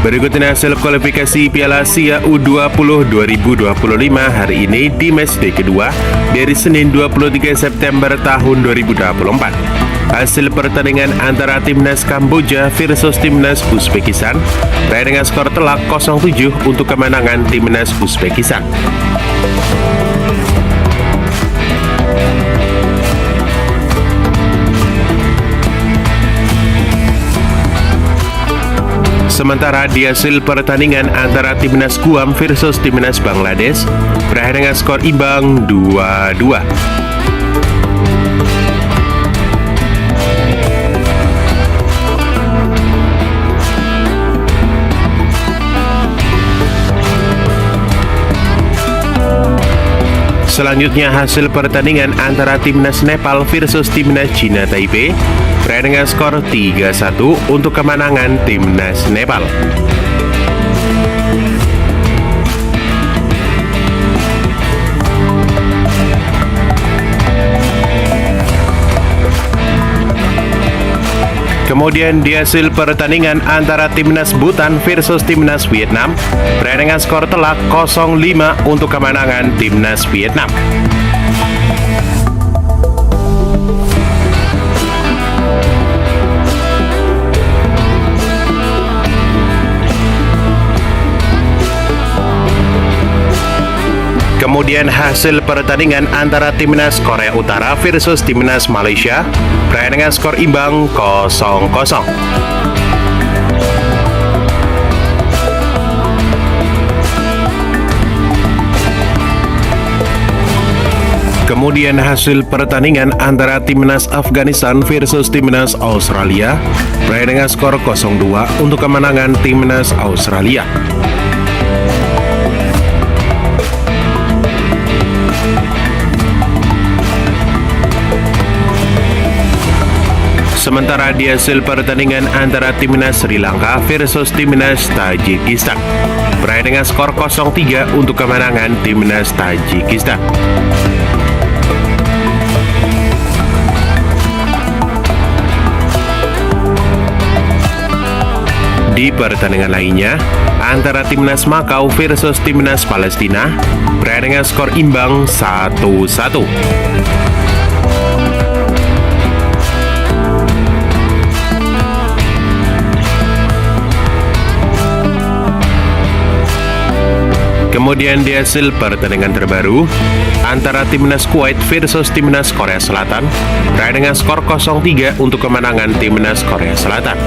Berikut ini hasil kualifikasi Piala Asia U20 2025 hari ini di matchday kedua dari Senin 23 September tahun 2024. Hasil pertandingan antara Timnas Kamboja versus Timnas Uzbekistan berakhir dengan skor telak 0-7 untuk kemenangan Timnas Uzbekistan. Sementara di hasil pertandingan antara Timnas Guam versus Timnas Bangladesh berakhir dengan skor imbang 2-2. Selanjutnya hasil pertandingan antara Timnas Nepal versus Timnas China Taipei berakhir dengan skor 3-1 untuk kemenangan Timnas Nepal. Kemudian di hasil pertandingan antara Timnas Bhutan versus Timnas Vietnam berakhir dengan skor telak 0-5 untuk kemenangan Timnas Vietnam. Kemudian hasil pertandingan antara Timnas Korea Utara versus Timnas Malaysia berakhir dengan skor imbang 0-0. Kemudian hasil pertandingan antara Timnas Afghanistan versus Timnas Australia berakhir dengan skor 0-2 untuk kemenangan Timnas Australia. Sementara di hasil pertandingan antara Timnas Sri Lanka versus Timnas Tajikistan berakhir dengan skor 0-3 untuk kemenangan Timnas Tajikistan. Di pertandingan lainnya, antara Timnas Makau versus Timnas Palestina berakhir dengan skor imbang 1-1. Kemudian di hasil pertandingan terbaru antara Timnas Kuwait versus Timnas Korea Selatan berakhir dengan skor 0-3 untuk kemenangan Timnas Korea Selatan.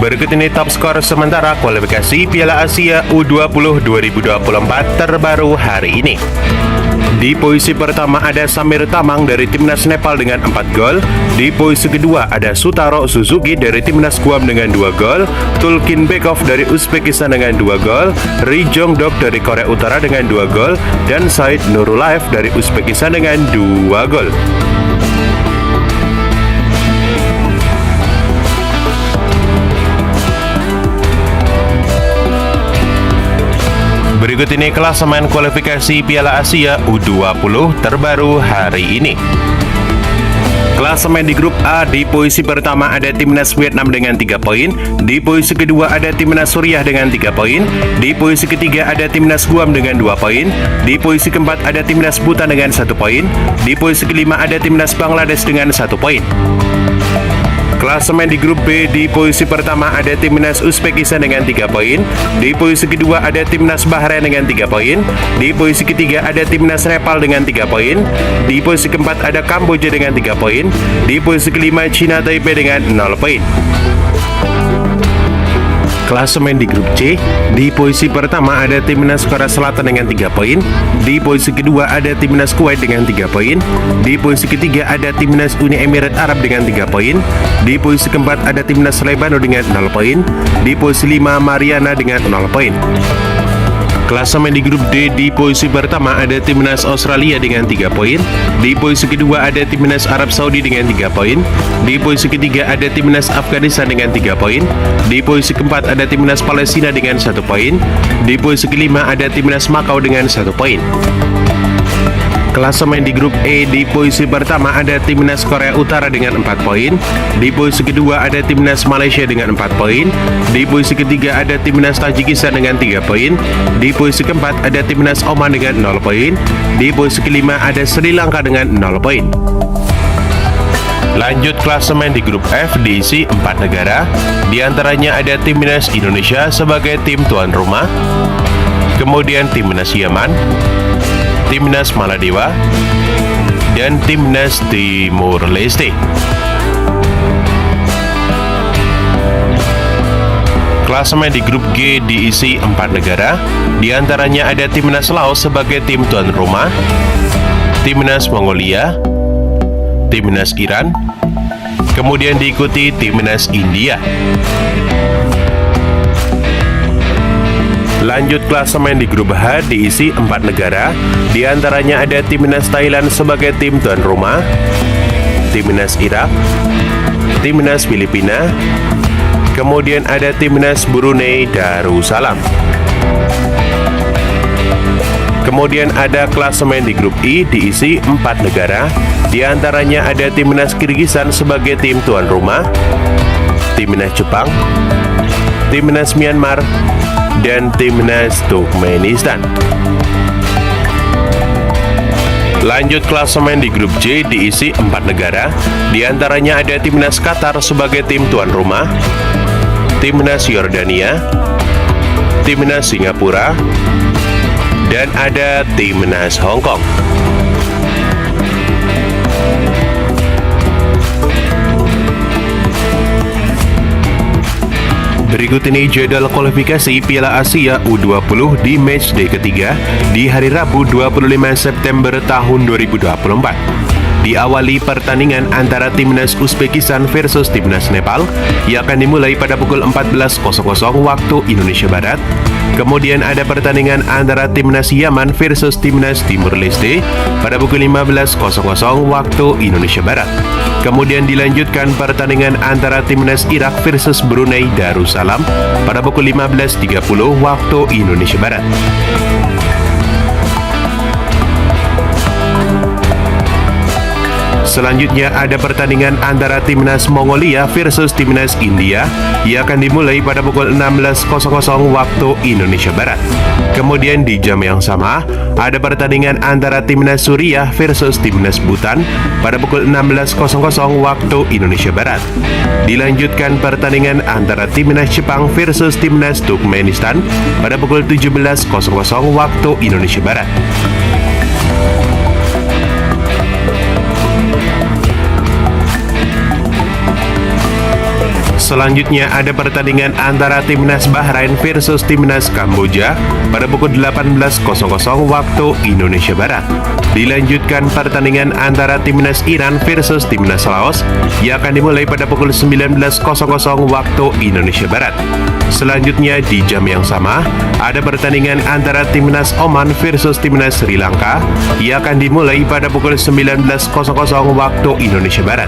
Berikut ini top skor sementara kualifikasi Piala Asia U20 2024 terbaru hari ini. Di posisi pertama ada Samir Tamang dari Timnas Nepal dengan 4 gol. Di posisi kedua ada Sutaro Suzuki dari Timnas Guam dengan 2 gol. Tulkin Bekov dari Uzbekistan dengan 2 gol. Ri Jong Dok dari Korea Utara dengan 2 gol. Dan Said Nurulaev dari Uzbekistan dengan 2 gol. Berikut ini klasemen kualifikasi Piala Asia U20 terbaru hari ini. Klasemen di grup A, di posisi pertama ada Timnas Vietnam dengan 3 poin, di posisi kedua ada Timnas Suriah dengan 3 poin, di posisi ketiga ada Timnas Guam dengan 2 poin, di posisi keempat ada Timnas Bhutan dengan 1 poin, di posisi kelima ada Timnas Bangladesh dengan 1 poin. Klasemen di grup B, di posisi pertama ada Timnas Uzbekistan dengan 3 poin, di posisi kedua ada Timnas Bahrain dengan 3 poin, di posisi ketiga ada Timnas Nepal dengan 3 poin, di posisi keempat ada Kamboja dengan 3 poin, di posisi kelima China Taipei dengan 0 poin. Klasemen di grup C, di posisi pertama ada Timnas Korea Selatan dengan 3 poin, di posisi kedua ada Timnas Kuwait dengan 3 poin, di posisi ketiga ada Timnas Uni Emirat Arab dengan 3 poin, di posisi keempat ada Timnas Lebanon dengan 0 poin, di posisi 5 Mariana dengan 0 poin. Klasemen di grup D, di posisi pertama ada Timnas Australia dengan 3 poin, di posisi kedua ada Timnas Arab Saudi dengan 3 poin, di posisi ketiga ada Timnas Afghanistan dengan 3 poin, di posisi keempat ada Timnas Palestina dengan 1 poin, di posisi kelima ada Timnas Makau dengan 1 poin. Klasemen di grup E di posisi pertama ada Timnas Korea Utara dengan 4 poin. Di posisi kedua ada Timnas Malaysia dengan 4 poin. Di posisi ketiga ada Timnas Tajikistan dengan 3 poin. Di posisi keempat ada Timnas Oman dengan 0 poin. Di posisi kelima ada Sri Lanka dengan 0 poin. Lanjut klasemen di grup F diisi 4 negara. Di antaranya ada Timnas Indonesia sebagai tim tuan rumah. Kemudian Timnas Yaman, Timnas Maladewa, dan Timnas Timur Leste. Klasemen di grup G diisi 4 negara. Di antaranya ada Timnas Laos sebagai tim tuan rumah, Timnas Mongolia, Timnas Iran, kemudian diikuti Timnas India. Lanjut klasemen di grup H diisi 4 negara. Di antaranya ada Timnas Thailand sebagai tim tuan rumah, Timnas Irak, Timnas Filipina, kemudian ada Timnas Brunei Darussalam. Kemudian ada klasemen di grup I diisi 4 negara. Di antaranya ada Timnas Kirgistan sebagai tim tuan rumah, Timnas Jepang, Timnas Myanmar, dan Timnas Turkmenistan. Lanjut klasemen di grup J diisi 4 negara. Di antaranya ada Timnas Qatar sebagai tim tuan rumah, Timnas Yordania, Timnas Singapura, dan ada Timnas Hong Kong. Berikut ini jadwal kualifikasi Piala Asia U20 di matchday ketiga di hari Rabu 25 September tahun 2024. Diawali pertandingan antara Timnas Uzbekistan versus Timnas Nepal yang akan dimulai pada pukul 14.00 waktu Indonesia Barat. Kemudian ada pertandingan antara Timnas Yaman versus Timnas Timur Leste pada pukul 15.00 waktu Indonesia Barat. Kemudian dilanjutkan pertandingan antara Timnas Irak versus Brunei Darussalam pada pukul 15.30 waktu Indonesia Barat. Selanjutnya ada pertandingan antara Timnas Mongolia versus Timnas India yang akan dimulai pada pukul 16.00 waktu Indonesia Barat. Kemudian di jam yang sama ada pertandingan antara Timnas Suriah versus Timnas Bhutan pada pukul 16.00 waktu Indonesia Barat. Dilanjutkan pertandingan antara Timnas Jepang versus Timnas Turkmenistan pada pukul 17.00 waktu Indonesia Barat. Selanjutnya ada pertandingan antara Timnas Bahrain versus Timnas Kamboja pada pukul 18.00 waktu Indonesia Barat. Dilanjutkan pertandingan antara Timnas Iran versus Timnas Laos yang akan dimulai pada pukul 19.00 waktu Indonesia Barat. Selanjutnya di jam yang sama ada pertandingan antara Timnas Oman versus Timnas Sri Lanka yang akan dimulai pada pukul 19.00 waktu Indonesia Barat.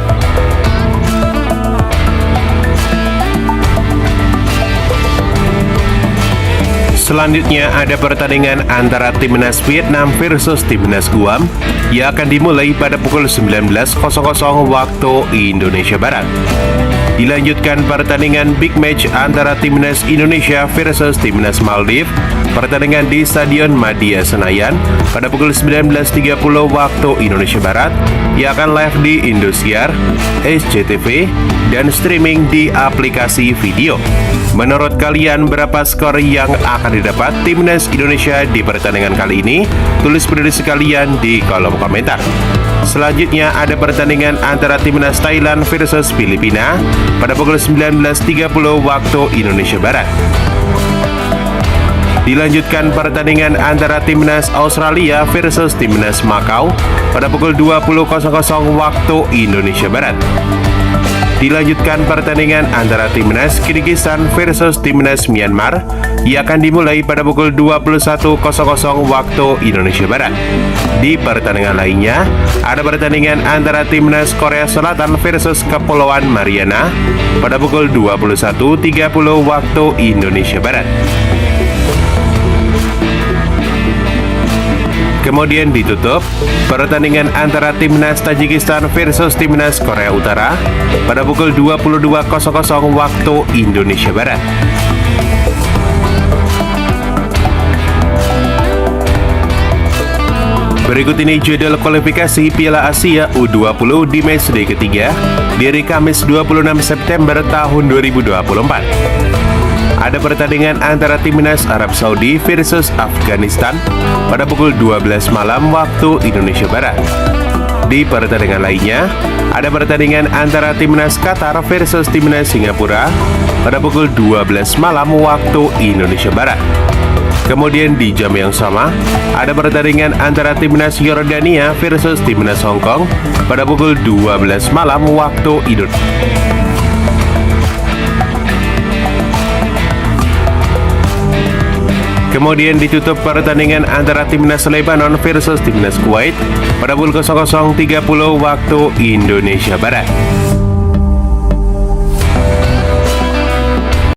Selanjutnya ada pertandingan antara Timnas Vietnam versus Timnas Guam yang akan dimulai pada pukul 19.00 waktu Indonesia Barat. Dilanjutkan pertandingan big match antara Timnas Indonesia versus Timnas Maldives, pertandingan di Stadion Madia Senayan pada pukul 19.30 waktu Indonesia Barat yang akan live di Indosiar, SCTV, dan streaming di aplikasi video. Menurut kalian berapa skor yang akan didapat Timnas Indonesia di pertandingan kali ini? Tulis prediksi kalian di kolom komentar. Selanjutnya ada pertandingan antara Timnas Thailand versus Filipina pada pukul 19.30 waktu Indonesia Barat. Dilanjutkan pertandingan antara Timnas Australia versus Timnas Makau pada pukul 20.00 waktu Indonesia Barat. Dilanjutkan pertandingan antara Timnas Kirgistan versus Timnas Myanmar yang akan dimulai pada pukul 21.00 waktu Indonesia Barat. Di pertandingan lainnya, ada pertandingan antara Timnas Korea Selatan versus Kepulauan Mariana pada pukul 21.30 waktu Indonesia Barat. Kemudian ditutup pertandingan antara timnas Tajikistan versus timnas Korea Utara pada pukul 22.00 waktu Indonesia Barat. Berikut ini jadwal kualifikasi Piala Asia U20 di matchday ketiga di hari Kamis 26 September tahun 2024. Ada pertandingan antara timnas Arab Saudi versus Afghanistan pada pukul 12 malam waktu Indonesia Barat. Di pertandingan lainnya, ada pertandingan antara timnas Qatar versus timnas Singapura pada pukul 12 malam waktu Indonesia Barat. Kemudian di jam yang sama, ada pertandingan antara timnas Yordania versus timnas Hong Kong pada pukul 12 malam waktu Indonesia. Kemudian ditutup pertandingan antara timnas Lebanon versus timnas Kuwait pada pukul 00.30 waktu Indonesia Barat.